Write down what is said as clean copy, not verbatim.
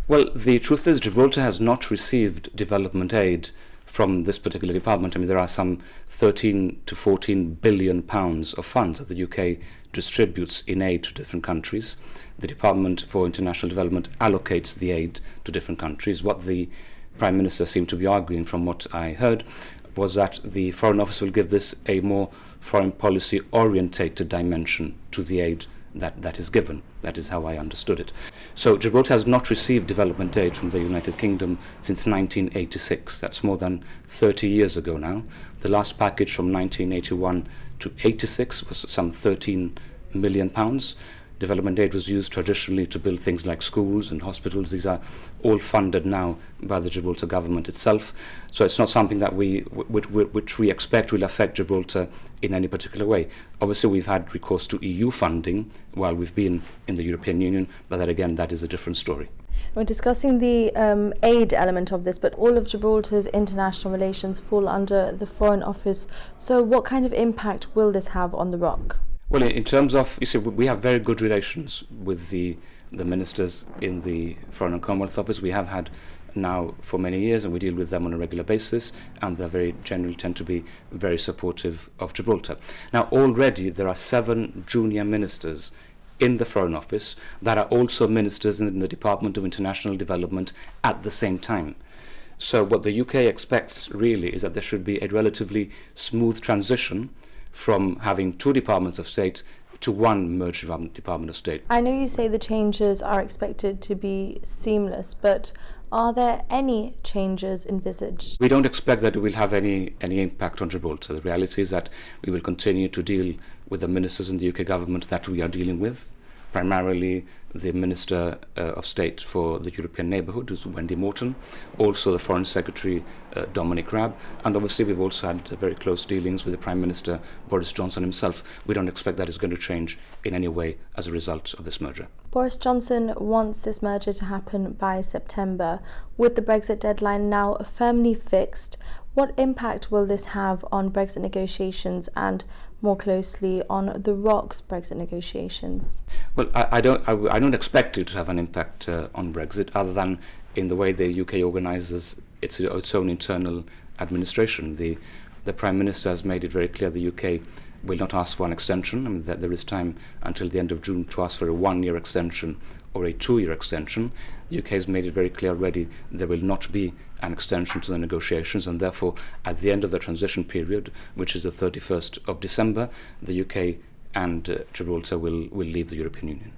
Well, the truth is Gibraltar has not received development aid from this particular department. I mean, there are some 13 to 14 billion pounds of funds that the UK distributes in aid to different countries. The Department for International Development allocates the aid to different countries. What the Prime Minister seemed to be arguing, from what I heard, was that the Foreign Office will give this a more foreign policy orientated dimension to the aid that is given. That is how I understood it. So Gibraltar has not received development aid from the United Kingdom since 1986. That's more than 30 years ago now. The last package from 1981 to 86 was some 13 million pounds. Development aid was used traditionally to build things like schools and hospitals. These are all funded now by the Gibraltar government itself. So it's not something that which we expect will affect Gibraltar in any particular way. Obviously, we've had recourse to EU funding while we've been in the European Union, but that again, that is a different story. We're discussing the aid element of this, but all of Gibraltar's international relations fall under the Foreign Office. So what kind of impact will this have on the ROC? Well, in terms of, you see, we have very good relations with the ministers in the Foreign and Commonwealth Office. We have had now for many years, and we deal with them on a regular basis, and they very generally tend to be very supportive of Gibraltar. Now, already there are 7 junior ministers in the Foreign Office that are also ministers in the Department of International Development at the same time. So what the UK expects really is that there should be a relatively smooth transition from having 2 departments of state to one merged Department of State. I know you say the changes are expected to be seamless, but are there any changes envisaged? We don't expect that it will have any impact on Gibraltar. The reality is that we will continue to deal with the ministers in the UK government that we are dealing with, primarily the Minister of State for the European Neighbourhood, who's Wendy Morton, also the Foreign Secretary Dominic Raab, and obviously we've also had very close dealings with the Prime Minister Boris Johnson himself. We don't expect that is going to change in any way as a result of this merger. Boris Johnson wants this merger to happen by September. With the Brexit deadline now firmly fixed, what impact will this have on Brexit negotiations and more closely on the ROC's Brexit negotiations? Well, I don't expect it to have an impact on Brexit, other than in the way the UK organises its own internal administration. The Prime Minister has made it very clear the UK will not ask for an extension. I mean, that there is time until the end of June to ask for a 1-year extension or a 2-year extension. The UK has made it very clear already there will not be an extension to the negotiations, and therefore at the end of the transition period, which is the 31st of December, the UK and Gibraltar will leave the European Union.